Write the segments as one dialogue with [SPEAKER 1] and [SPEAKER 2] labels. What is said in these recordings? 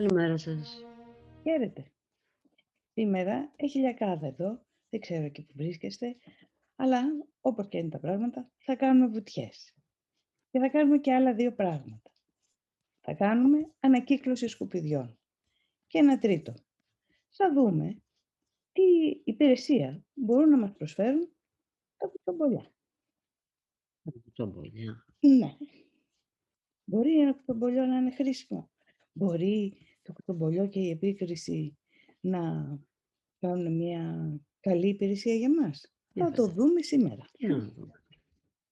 [SPEAKER 1] Καλημέρα σας.
[SPEAKER 2] Χαίρετε. Σήμερα έχει λιακάδα εδώ, δεν ξέρω εκεί που βρίσκεστε, αλλά όπως και είναι τα πράγματα, θα κάνουμε βουτιές. Και θα κάνουμε και άλλα δύο πράγματα. Θα κάνουμε ανακύκλωση σκουπιδιών. Και ένα τρίτο. Θα δούμε τι υπηρεσία μπορούν να μας προσφέρουν τα κουτομπολιά.
[SPEAKER 1] Κουτομπολιά.
[SPEAKER 2] Ναι. Μπορεί ένα κουτομπολιό να είναι χρήσιμο. Μπορεί το κουτομπολιό και η επίκριση να κάνουν μια καλή υπηρεσία για μας. Θα το δούμε σήμερα.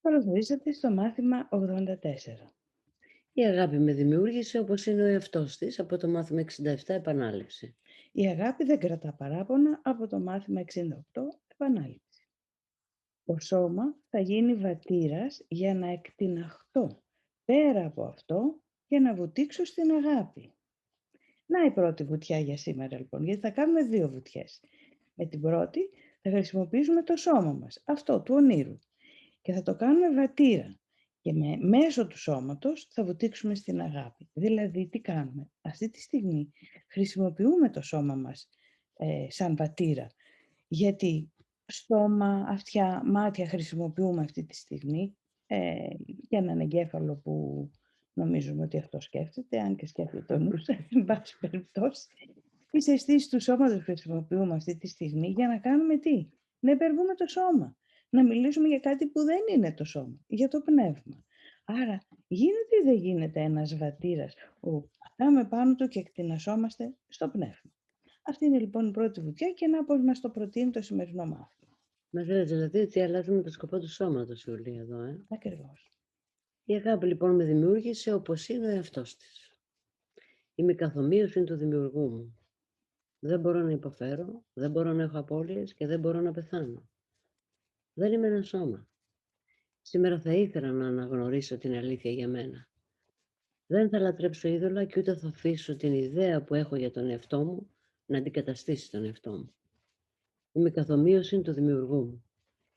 [SPEAKER 2] Καλώς ορίσατε στο μάθημα 84.
[SPEAKER 1] Η αγάπη με δημιούργησε όπως είναι ο εαυτός της από το μάθημα 67 επανάληψη.
[SPEAKER 2] Η αγάπη δεν κρατά παράπονα από το μάθημα 68 επανάληψη. Το σώμα θα γίνει βατήρας για να εκτιναχτώ πέρα από αυτό και να βουτήξω στην αγάπη. Να η πρώτη βουτιά για σήμερα λοιπόν, γιατί θα κάνουμε δύο βουτιές. Με την πρώτη θα χρησιμοποιήσουμε το σώμα μας, αυτό του ονείρου. Και θα το κάνουμε βατήρα. Και μέσω του σώματος θα βουτήξουμε στην αγάπη. Δηλαδή, τι κάνουμε. Αυτή τη στιγμή χρησιμοποιούμε το σώμα μας σαν βατήρα. Γιατί στόμα, αυτιά, μάτια χρησιμοποιούμε αυτή τη στιγμή για έναν εγκέφαλο που νομίζουμε ότι αυτό σκέφτεται, αν και σκέφτεται ο νους, εν πάση περιπτώσει. Τις αισθήσεις του σώματος χρησιμοποιούμε αυτή τη στιγμή για να κάνουμε τι. Να υπερβούμε το σώμα. Να μιλήσουμε για κάτι που δεν είναι το σώμα, για το πνεύμα. Άρα γίνεται ή δεν γίνεται ένας βατήρας που πατάμε πάνω του και εκτινασόμαστε στο πνεύμα. Αυτή είναι λοιπόν η πρώτη βουτιά και να πώς μας το προτείνει το σημερινό μάθημα.
[SPEAKER 1] Μας λέτε δηλαδή ότι αλλάζουμε το σκοπό του σώματος, Ιουλία, εδώ,
[SPEAKER 2] Ακριβώς.
[SPEAKER 1] Η αγάπη λοιπόν με δημιούργησε όπως είναι ο εαυτός της. Η μη καθομοίωση του δημιουργού μου. Δεν μπορώ να υποφέρω, δεν μπορώ να έχω απώλειες και δεν μπορώ να πεθάνω. Δεν είμαι ένα σώμα. Σήμερα θα ήθελα να αναγνωρίσω την αλήθεια για μένα. Δεν θα λατρέψω είδωλα και ούτε θα αφήσω την ιδέα που έχω για τον εαυτό μου να αντικαταστήσει τον εαυτό μου. Είμαι καθομοίωση του δημιουργού μου.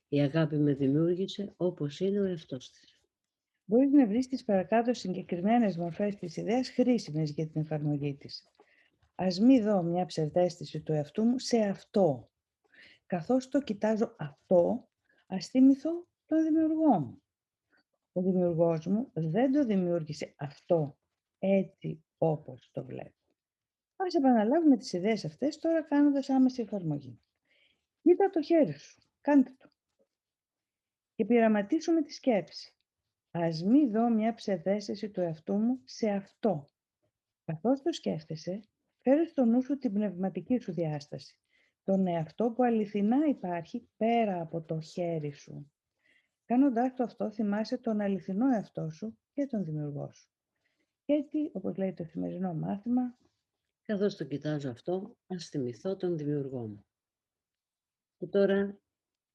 [SPEAKER 1] Η αγάπη με δημιούργησε όπως είναι ο εαυτός της.
[SPEAKER 2] Μπορείς να βρεις τις παρακάτω συγκεκριμένες μορφές της ιδέας χρήσιμες για την εφαρμογή της. Ας μη δω μια ψευδαίσθηση του εαυτού μου σε αυτό. Καθώς το κοιτάζω αυτό, ας θυμηθώ τον δημιουργό μου. Ο δημιουργός μου δεν το δημιούργησε αυτό έτσι όπως το βλέπω. Ας επαναλάβουμε τις ιδέες αυτές τώρα κάνοντας άμεση εφαρμογή. Κοίτα το χέρι σου, κάντε το. Και πειραματίσουμε τη σκέψη. Ας μη δω μια ψευδαίσθηση του εαυτού μου σε αυτό. Καθώς το σκέφτεσαι, φέρε στο νου σου την πνευματική σου διάσταση. Τον εαυτό που αληθινά υπάρχει πέρα από το χέρι σου. Κάνοντάς το αυτό, θυμάσαι τον αληθινό εαυτό σου και τον δημιουργό σου. Και έτσι, όπως λέει το σημερινό μάθημα,
[SPEAKER 1] καθώς το κοιτάζω αυτό, ας θυμηθώ τον δημιουργό μου. Και τώρα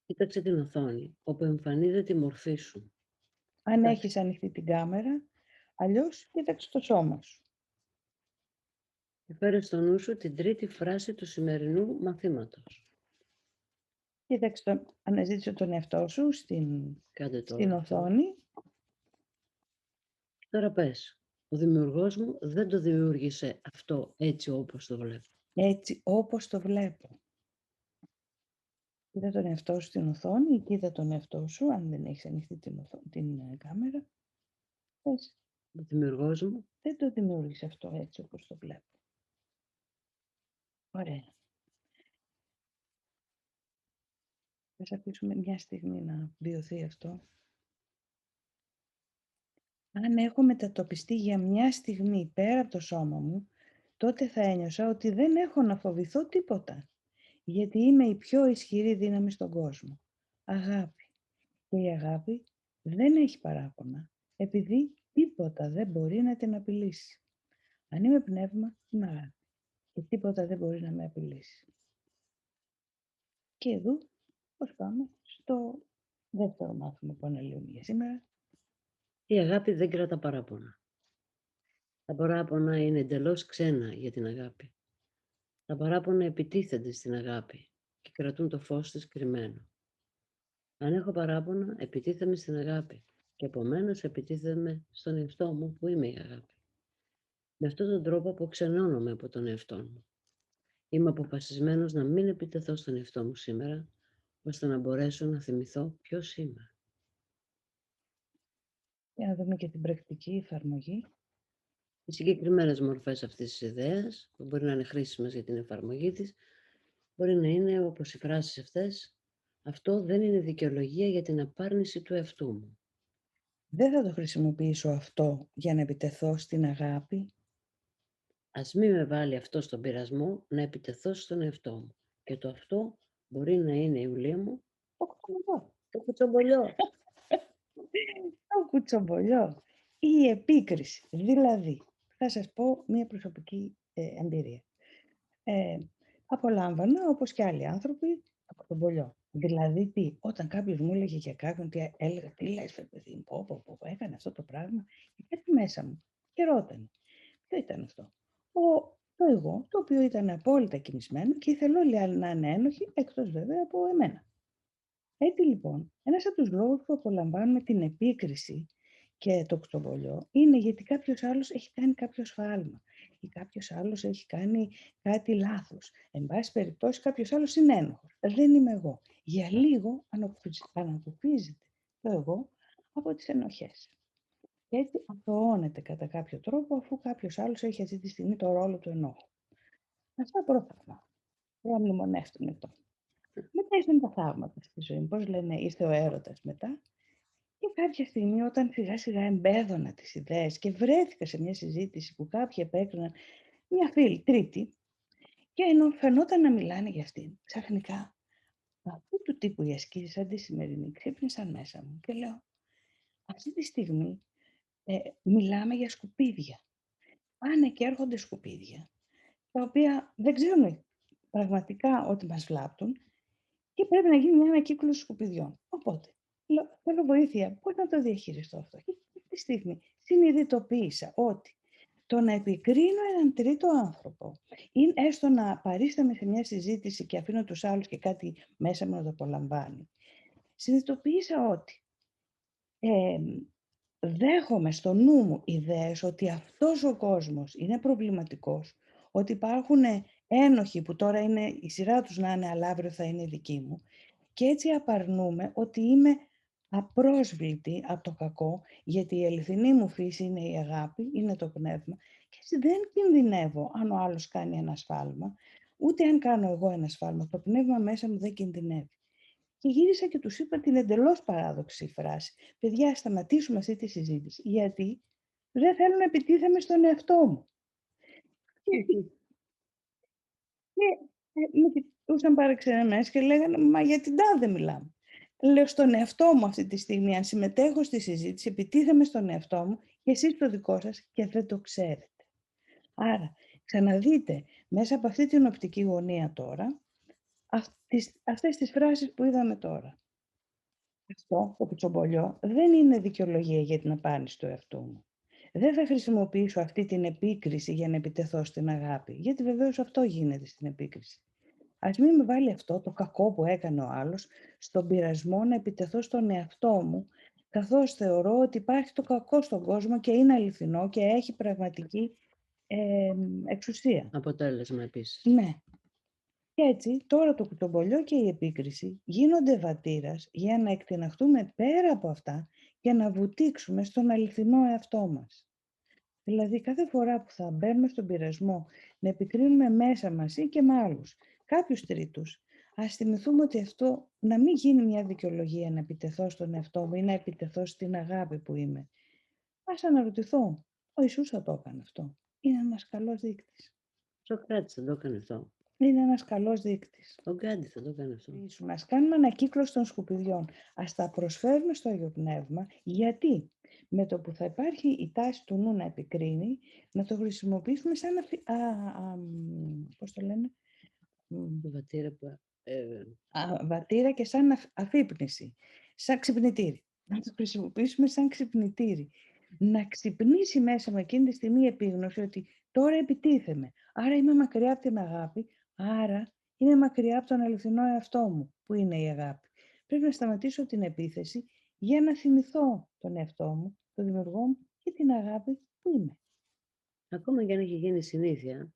[SPEAKER 1] κοίταξε την οθόνη, όπου εμφανίζεται η μορφή σου.
[SPEAKER 2] αν έχεις ανοιχτή την κάμερα, αλλιώς κοίταξε το σώμα σου.
[SPEAKER 1] Και φέρε στο νου σου την τρίτη φράση του σημερινού μαθήματος.
[SPEAKER 2] Κοίταξε αναζήτησε τον εαυτό σου στην οθόνη.
[SPEAKER 1] Τώρα πες, ο δημιουργός μου δεν το δημιούργησε αυτό έτσι όπως το βλέπω.
[SPEAKER 2] Έτσι όπως το βλέπω. Κοίτα τον εαυτό σου στην οθόνη, κοίτα τον εαυτό σου, αν δεν έχεις ανοιχτή την κάμερα. Πες,
[SPEAKER 1] Ο δημιουργός μου
[SPEAKER 2] δεν το δημιούργησε αυτό έτσι όπως το βλέπω. Ωραία. Θα αφήσουμε μια στιγμή να βιωθεί αυτό. Αν έχω μετατοπιστεί για μια στιγμή πέρα από το σώμα μου, τότε θα ένιωσα ότι δεν έχω να φοβηθώ τίποτα. Γιατί είμαι η πιο ισχυρή δύναμη στον κόσμο. Αγάπη. Και η αγάπη δεν έχει παράπονα, επειδή τίποτα δεν μπορεί να την απειλήσει. Αν είμαι πνεύμα, είμαι αγάπη. Και τίποτα δεν μπορεί να με απειλήσει. Και εδώ, πώς πάμε στο δεύτερο μάθημα που αναλύουμε για σήμερα.
[SPEAKER 1] η αγάπη δεν κρατά παράπονα. Τα παράπονα είναι εντελώς ξένα για την αγάπη. Τα παράπονα επιτίθενται στην αγάπη και κρατούν το φως της κρυμμένο. Αν έχω παράπονα, επιτίθεμαι στην αγάπη και επομένως επιτίθεμαι στον εαυτό μου που είμαι η αγάπη. Με αυτόν τον τρόπο αποξενώνομαι από τον εαυτό μου. Είμαι αποφασισμένος να μην επιτεθώ στον εαυτό μου σήμερα, ώστε να μπορέσω να θυμηθώ ποιος είμαι.
[SPEAKER 2] Για να δούμε και την πρακτική εφαρμογή.
[SPEAKER 1] Οι συγκεκριμένες μορφές αυτής της ιδέας, που μπορεί να είναι χρήσιμες για την εφαρμογή της, μπορεί να είναι όπως οι φράσεις αυτές: αυτό δεν είναι δικαιολογία για την απάρνηση του εαυτού μου.
[SPEAKER 2] Δεν θα το χρησιμοποιήσω αυτό για να επιτεθώ στην αγάπη.
[SPEAKER 1] Ας μην με βάλει αυτό στον πειρασμό να επιτεθώ στον εαυτό μου. Και το αυτό μπορεί να είναι, Ιουλία μου, το κουτσομπολιό.
[SPEAKER 2] Το κουτσομπολιό. Η επίκριση. Δηλαδή, θα σας πω μία προσωπική εμπειρία. Απολάμβανα, όπως και άλλοι άνθρωποι, το κουτσομπολιό. Δηλαδή, όταν κάποιος μου έλεγε για κάποιον, έλεγα, τι λες, παιδί μου, πω, έκανε αυτό το πράγμα, και κάτι μέσα μου. Και ρώτανε, ποιο ήταν αυτό. Το εγώ, το οποίο ήταν απόλυτα κοιμισμένο και ήθελε όλοι οι άλλοι να είναι ένοχοι, εκτός βέβαια από εμένα. Έτσι λοιπόν, ένας από τους λόγους που απολαμβάνουμε την επίκριση και το κουτσομπολιό είναι γιατί κάποιος άλλος έχει κάνει κάποιο σφάλμα ή κάποιος άλλος έχει κάνει κάτι λάθος. Εν πάση περιπτώσει, κάποιος άλλος είναι ένοχος. Δεν είμαι εγώ. Για λίγο ανακουφίζεται το εγώ από τις ενοχές. Και έτσι αθωώνεται κατά κάποιο τρόπο, αφού κάποιος άλλος έχει αυτή τη στιγμή το ρόλο του ενόχου. Αυτά πρόθυμα. Δεν μνημονεύτουμε το. Μετά ήρθαν τα θαύματα στη ζωή μου. Πώς λένε, ήρθε ο έρωτας μετά. Και κάποια στιγμή, όταν σιγά σιγά εμπέδωνα τις ιδέες και βρέθηκα σε μια συζήτηση που κάποιοι επέκριναν, μια φίλη τρίτη, και ενώ φαινόταν να μιλάνε για αυτήν, ξαφνικά αυτού του τύπου οι ασκήσεις σαν τη σημερινή ξύπνησαν μέσα μου και λέω, αυτή τη στιγμή μιλάμε για σκουπίδια. Πάνε και έρχονται σκουπίδια, τα οποία δεν ξέρουμε πραγματικά ότι μας βλάπτουν και πρέπει να γίνει μια ανακύκλωση σκουπιδιών. Οπότε, θέλω βοήθεια. Πώς να το διαχειριστώ αυτό. Και αυτή τη στιγμή συνειδητοποίησα ότι το να επικρίνω έναν τρίτο άνθρωπο ή έστω να παρίσταμαι σε μια συζήτηση και αφήνω τους άλλους και κάτι μέσα μου να το απολαμβάνει, συνειδητοποίησα ότι δέχομαι στο νου μου ιδέες ότι αυτός ο κόσμος είναι προβληματικός, ότι υπάρχουν ένοχοι που τώρα είναι η σειρά τους να είναι, αλλά αύριο θα είναι δικοί μου, και έτσι απαρνούμε ότι είμαι απρόσβλητη από το κακό, γιατί η αληθινή μου φύση είναι η αγάπη, είναι το πνεύμα, και έτσι δεν κινδυνεύω αν ο άλλος κάνει ένα σφάλμα, ούτε αν κάνω εγώ ένα σφάλμα. Το πνεύμα μέσα μου δεν κινδυνεύει. Και γύρισα και τους είπα την εντελώς παράδοξη φράση. Παιδιά, σταματήσουμε αυτή τη συζήτηση, γιατί δεν θέλω να επιτίθεμαι στον εαυτό μου. Και με κοιτούσαν παρεξενεμένες και λέγανε, μα για την τάδε μιλάμε. Λέω στον εαυτό μου αυτή τη στιγμή, αν συμμετέχω στη συζήτηση, επιτίθεμαι στον εαυτό μου και εσείς το δικό σας και δεν το ξέρετε. Άρα, ξαναδείτε μέσα από αυτή την οπτική γωνία τώρα, αυτές τις φράσεις που είδαμε τώρα. Αυτό το κουτσομπολιό δεν είναι δικαιολογία για την απάνηση του εαυτού μου. Δεν θα χρησιμοποιήσω αυτή την επίκριση για να επιτεθώ στην αγάπη, γιατί βεβαίως αυτό γίνεται στην επίκριση. Ας μην με βάλει αυτό το κακό που έκανε ο άλλος στον πειρασμό να επιτεθώ στον εαυτό μου, καθώς θεωρώ ότι υπάρχει το κακό στον κόσμο και είναι αληθινό και έχει πραγματική εξουσία.
[SPEAKER 1] Αποτέλεσμα επίσης.
[SPEAKER 2] Ναι. Και έτσι τώρα το κουτσομπολιό και η επίκριση γίνονται βατήρας για να εκτιναχτούμε πέρα από αυτά και να βουτήξουμε στον αληθινό εαυτό μας. Δηλαδή κάθε φορά που θα μπαίνουμε στον πειρασμό να επικρίνουμε μέσα μας ή και με άλλους κάποιους τρίτους, ας θυμηθούμε ότι αυτό να μην γίνει μια δικαιολογία να επιτεθώ στον εαυτό μου ή να επιτεθώ στην αγάπη που είμαι. Ας αναρωτηθώ, ο Ιησούς θα το έκανε αυτό. Είναι ένας καλός δείκτης.
[SPEAKER 1] Σοκράτης θα το έκανε αυτό.
[SPEAKER 2] Είναι ένας καλός δείκτης.
[SPEAKER 1] Ο Γκάντι θα το έκανε αυτό.
[SPEAKER 2] Ας κάνουμε ανακύκλωση των σκουπιδιών. Ας τα προσφέρουμε στο Άγιο Πνεύμα, γιατί με το που θα υπάρχει η τάση του νου να επικρίνει, να το χρησιμοποιήσουμε σαν πώς το λένε,
[SPEAKER 1] Βατήρα που...
[SPEAKER 2] βατήρα και σαν αφύπνιση, σαν ξυπνητήρι. Να το χρησιμοποιήσουμε σαν ξυπνητήρι. Να ξυπνήσει μέσα μου εκείνη τη στιγμή η επίγνωση ότι τώρα επιτίθεμαι. Άρα είμαι μακριά από την αγάπη, άρα είμαι μακριά από τον αληθινό εαυτό μου, που είναι η αγάπη. Πρέπει να σταματήσω την επίθεση για να θυμηθώ τον εαυτό μου, τον δημιουργό μου και την αγάπη που είμαι.
[SPEAKER 1] Ακόμα και αν έχει γίνει συνήθεια,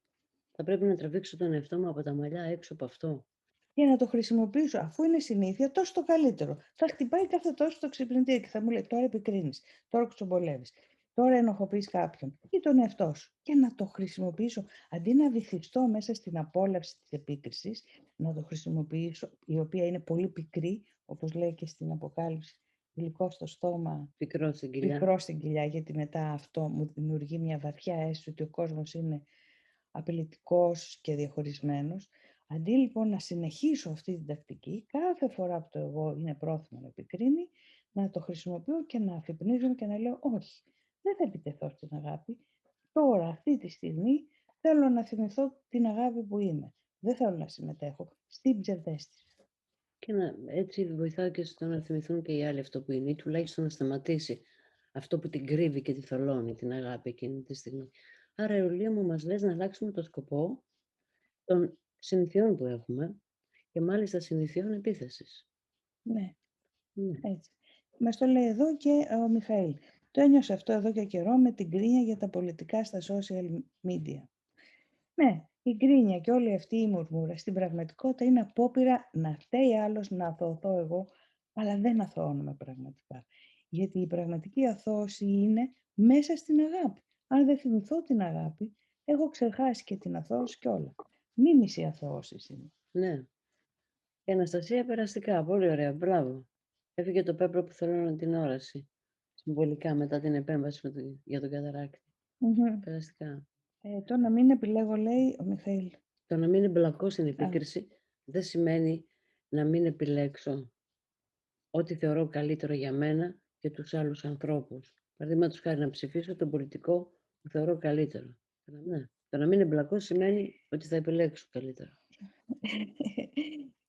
[SPEAKER 1] θα πρέπει να τραβήξω τον εαυτό μου από τα μαλλιά έξω από αυτό.
[SPEAKER 2] Για να το χρησιμοποιήσω, αφού είναι συνήθεια, τόσο το καλύτερο. Θα χτυπάει κάθε τόσο το ξυπνητήρι και θα μου λέει: τώρα επικρίνεις, τώρα κουτσομπολεύεις, τώρα ενοχοποιείς κάποιον ή τον εαυτό σου. Και να το χρησιμοποιήσω, αντί να βυθιστώ μέσα στην απόλαυση της επίκρισης, να το χρησιμοποιήσω, η οποία είναι πολύ πικρή, όπως λέει και στην Αποκάλυψη, γλυκό στο στόμα,
[SPEAKER 1] Πικρό στην κοιλιά.
[SPEAKER 2] πικρό στην κοιλιά, γιατί μετά αυτό μου δημιουργεί μια βαθιά αίσθηση ότι ο κόσμος είναι απειλητικός και διαχωρισμένος. Αντί λοιπόν να συνεχίσω αυτή την τακτική, κάθε φορά που το εγώ είναι πρόθυμο να επικρίνει, να το χρησιμοποιώ και να αφυπνίζομαι και να λέω όχι, δεν θα επιτεθώ στην αγάπη. Τώρα, αυτή τη στιγμή, θέλω να θυμηθώ την αγάπη που είμαι. Δεν θέλω να συμμετέχω στην ψευδαίσθηση.
[SPEAKER 1] Και έτσι βοηθάω και στο να θυμηθούν και οι άλλοι αυτό που είναι, ή τουλάχιστον να σταματήσει αυτό που την κρύβει και τη θολώνει, την αγάπη εκείνη τη στιγμή. Άρα, Ιουλία μου, μας λες να αλλάξουμε το σκοπό των συνηθιών που έχουμε και μάλιστα συνηθιών επίθεσης.
[SPEAKER 2] Ναι,
[SPEAKER 1] Ναι.
[SPEAKER 2] έτσι. Μας το λέει εδώ και ο Μιχαήλ. Το ένιωσε αυτό εδώ και καιρό με την κρίνια για τα πολιτικά στα social media. Ναι, η γκρίνια και όλη αυτή η μουρμούρα στην πραγματικότητα είναι απόπειρα να φταίει άλλος, να αθωωθώ εγώ, αλλά δεν αθωώνομαι πραγματικά. Γιατί η πραγματική αθώωση είναι μέσα στην αγάπη. Αν δεν θυμηθώ την αγάπη, έχω ξεχάσει και την αθώωση και όλα. Μίμηση αθώωσης είναι.
[SPEAKER 1] Ναι. Η Αναστασία περαστικά, πολύ ωραία, μπράβο. Έφυγε το πέπρο που θέλω να την όραση. Συμβολικά μετά την επέμβαση για τον καταράκτη. Περαστικά.
[SPEAKER 2] Το να μην επιλέγω, λέει ο Μιχαήλ.
[SPEAKER 1] Το να μην εμπλακώ στην επίκριση δεν σημαίνει να μην επιλέξω ό,τι θεωρώ καλύτερο για μένα και τους άλλους ανθρώπους. Παραδείγματος χάρη να ψηφίσω τον πολιτικό που θεωρώ καλύτερο. Ναι. Το να μην εμπλακώ σημαίνει ότι θα επιλέξω καλύτερα.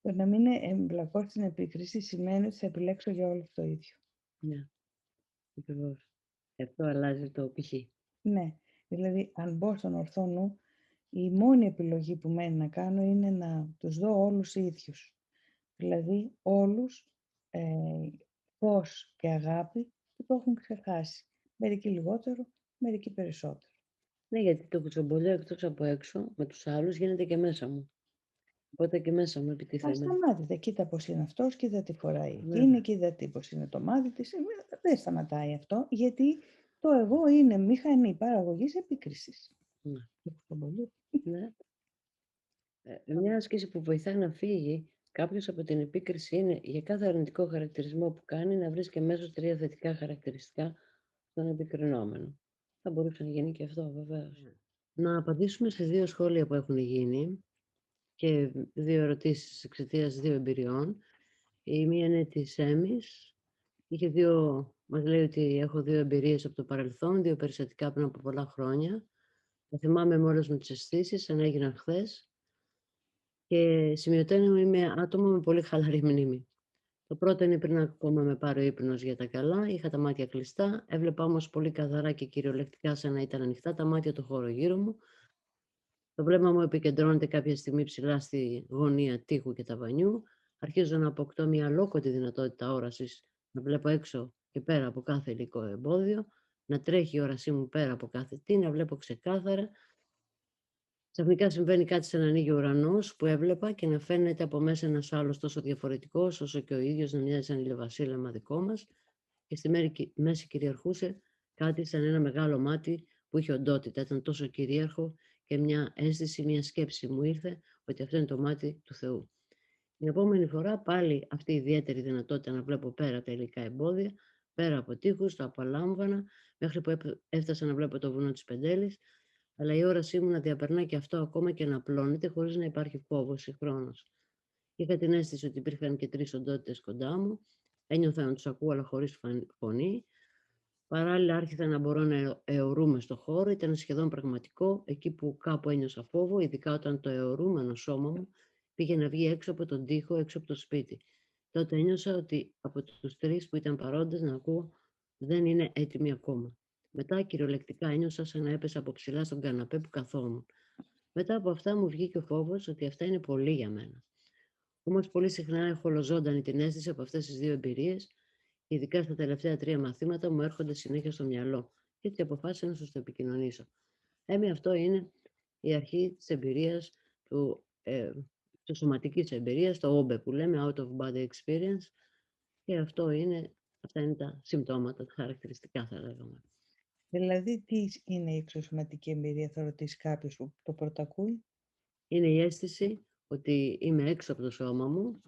[SPEAKER 2] Το να μην εμπλακώ στην επίκριση σημαίνει ότι θα επιλέξω για όλους το ίδιο.
[SPEAKER 1] Ναι, ακριβώς. Αυτό αλλάζει το π.χ.
[SPEAKER 2] Ναι, δηλαδή αν μπω στον ορθό νου, η μόνη επιλογή που μένει να κάνω είναι να τους δω όλους ίδιους. Δηλαδή όλους φως και αγάπη που το έχουν ξεχάσει. Μερικοί λιγότερο, μερικοί περισσότερο.
[SPEAKER 1] Ναι, γιατί το κουτσομπολιό εκτός από έξω με τους άλλους γίνεται και μέσα μου. Οπότε και μέσα μου επιτίθεμαι.
[SPEAKER 2] Σταμάτητε, κοίτα πώς είναι αυτός, κοίτα τι φοράει
[SPEAKER 1] Βέβαια.
[SPEAKER 2] εκείνη, κοίτα τι πώς είναι το μάτι της. Δεν σταματάει αυτό, γιατί το εγώ είναι μηχανή παραγωγής επίκρισης.
[SPEAKER 1] Ναι.
[SPEAKER 2] Το κουτσομπολιό.
[SPEAKER 1] Ναι. Μια άσκηση που βοηθάει να φύγει κάποιος από την επίκριση είναι για κάθε αρνητικό χαρακτηρισμό που κάνει να βρει και αμέσως 3 θετικά χαρακτηριστικά στον επικρινόμενο. Θα μπορούσε να γίνει και αυτό βεβαίως. Να απαντήσουμε σε 2 σχόλια που έχουν γίνει και 2 ερωτήσεις εξαιτίας 2 εμπειριών. Η μία είναι της Έμις. Μας λέει ότι έχω 2 εμπειρίες από το παρελθόν, 2 περιστατικά πριν από πολλά χρόνια. Τα θυμάμαι με όλες μου τις αισθήσεις, σαν έγιναν χθες. Και σημειωτένω είμαι άτομο με πολύ χαλαρή μνήμη. Το πρώτο είναι πριν ακόμα με πάρει ο ύπνος για τα καλά, είχα τα μάτια κλειστά, έβλεπα όμως πολύ καθαρά και κυριολεκτικά σαν να ήταν ανοιχτά τα μάτια του χώρου γύρω μου. Το βλέμμα μου επικεντρώνεται κάποια στιγμή ψηλά στη γωνία τείχου και ταβανιού. Αρχίζω να αποκτώ μια αλόκοτη δυνατότητα όρασης, να βλέπω έξω και πέρα από κάθε υλικό εμπόδιο, να τρέχει η όρασή μου πέρα από κάθε τι, να βλέπω ξεκάθαρα. Ξαφνικά συμβαίνει κάτι σαν να ανοίγει ο ουρανός που έβλεπα και να φαίνεται από μέσα ένας άλλος τόσο διαφορετικός όσο και ο ίδιος να μοιάζει σαν ηλιοβασίλεμα δικό μας και στη μέση κυριαρχούσε κάτι σαν ένα μεγάλο μάτι που είχε οντότητα, ήταν τόσο κυρίαρχο και μια αίσθηση, μια σκέψη μου ήρθε ότι αυτό είναι το μάτι του Θεού. Την επόμενη φορά πάλι αυτή η ιδιαίτερη δυνατότητα να βλέπω πέρα τα υλικά εμπόδια, πέρα από τείχους, το απολάμβανα, μέχρι που έφτασα να βλέπω το βουνό της Πεντέλης, αλλά η όρασή μου να διαπερνά και αυτό ακόμα και να απλώνεται χωρίς να υπάρχει φόβος ή χρόνος. Είχα την αίσθηση ότι υπήρχαν και 3 οντότητες κοντά μου, ένιωθα να τους ακούω αλλά χωρίς φωνή. Παράλληλα άρχισα να μπορώ να αιωρούμε στο χώρο, ήταν σχεδόν πραγματικό, εκεί που κάπου ένιωσα φόβο, ειδικά όταν το αιωρούμενο σώμα μου πήγε να βγει έξω από τον τοίχο, έξω από το σπίτι. Τότε ένιωσα ότι από τους 3 που ήταν παρόντες να ακούω δεν είναι έτοιμοι ακόμα. Μετά κυριολεκτικά ένιωσα σαν να έπεσα από ψηλά στον καναπέ που καθόμουν. Μετά από αυτά μου βγήκε ο φόβος ότι αυτά είναι πολύ για μένα. Όμως πολύ συχνά έχω ολοζώντανη την αίσθηση από αυτές τις 2 εμπειρίες, ειδικά στα τελευταία 3 μαθήματα μου έρχονται συνέχεια στο μυαλό και έτσι αποφάσισα να σας το επικοινωνήσω. Αυτό είναι η αρχή της εμπειρίας, της σωματικής εμπειρίας, το όμπε που λέμε, out of body experience, και αυτά είναι τα συμπτώματα, τα χαρακτηριστικά θα λέγαμε.
[SPEAKER 2] Δηλαδή, τι είναι η εξωσωματική εμπειρία, θα ρωτήσει κάποιος που το πρωτακούει.
[SPEAKER 1] Είναι η αίσθηση ότι είμαι έξω από το σώμα μου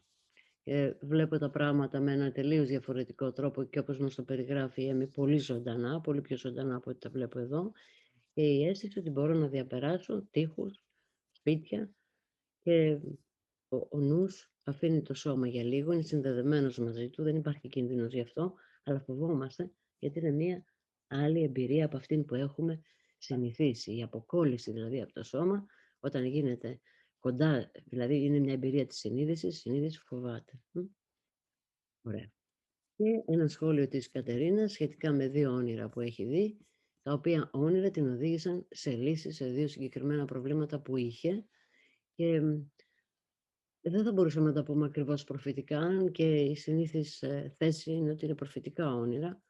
[SPEAKER 1] και βλέπω τα πράγματα με ένα τελείως διαφορετικό τρόπο και όπως μας το περιγράφει η Έμι, πολύ ζωντανά, πολύ πιο ζωντανά από ό,τι τα βλέπω εδώ, και η αίσθηση ότι μπορώ να διαπεράσω τείχους, σπίτια, και ο νους αφήνει το σώμα για λίγο, είναι συνδεδεμένος μαζί του, δεν υπάρχει κίνδυνος γι' αυτό, αλλά φοβόμαστε γιατί είναι μια άλλη εμπειρία από αυτήν που έχουμε συνηθίσει. Η αποκόλληση δηλαδή από το σώμα, όταν γίνεται κοντά, δηλαδή είναι μια εμπειρία της συνείδησης, η συνείδηση φοβάται. Ωραία. Και ένα σχόλιο της Κατερίνας σχετικά με 2 όνειρα που έχει δει, τα οποία όνειρα την οδήγησαν σε λύσεις σε 2 συγκεκριμένα προβλήματα που είχε, και δεν θα μπορούσαμε να τα πούμε ακριβώς προφητικά, αν και η συνήθις θέση είναι ότι είναι προφητικά όνειρα,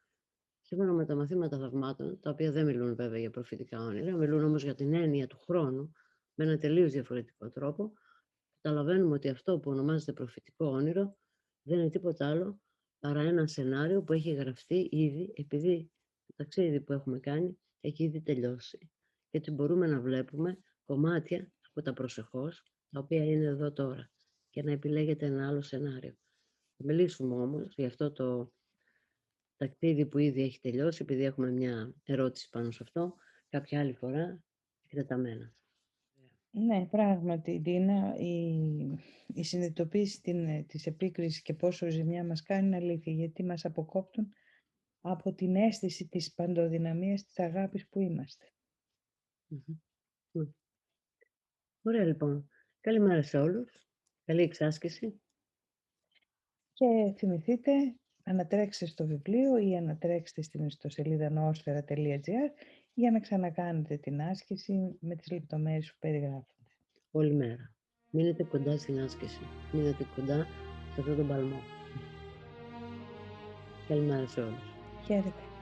[SPEAKER 1] σύμφωνα με τα μαθήματα θαυμάτων, τα οποία δεν μιλούν βέβαια για προφητικά όνειρα, μιλούν όμως για την έννοια του χρόνου με ένα τελείως διαφορετικό τρόπο. Καταλαβαίνουμε ότι αυτό που ονομάζεται προφητικό όνειρο δεν είναι τίποτα άλλο παρά ένα σενάριο που έχει γραφτεί ήδη, επειδή το ταξίδι που έχουμε κάνει έχει ήδη τελειώσει. Γιατί μπορούμε να βλέπουμε κομμάτια από τα προσεχώς, τα οποία είναι εδώ τώρα, και να επιλέγετε ένα άλλο σενάριο. Θα μιλήσουμε όμως για αυτό το ταξίδι που ήδη έχει τελειώσει, επειδή έχουμε μια ερώτηση πάνω σε αυτό, κάποια άλλη φορά εκτεταμένα.
[SPEAKER 2] Ναι, πράγματι, Ντίνα, η συνειδητοποίηση της επίκρισης και πόσο ζημιά μας κάνει είναι αλήθεια, γιατί μας αποκόπτουν από την αίσθηση της παντοδυναμίας της αγάπης που είμαστε.
[SPEAKER 1] Ωραία λοιπόν. Καλημέρα σε όλους. Καλή εξάσκηση.
[SPEAKER 2] Και θυμηθείτε, ανατρέξτε στο βιβλίο ή ανατρέξτε στην ιστοσελίδα noosfera.gr για να ξανακάνετε την άσκηση με τις λεπτομέρειες που περιγράφονται.
[SPEAKER 1] Όλη μέρα. Μείνετε κοντά στην άσκηση. Μείνετε κοντά σε αυτόν τον παλμό. Καλημέρα σε όλους.
[SPEAKER 2] Χαίρετε.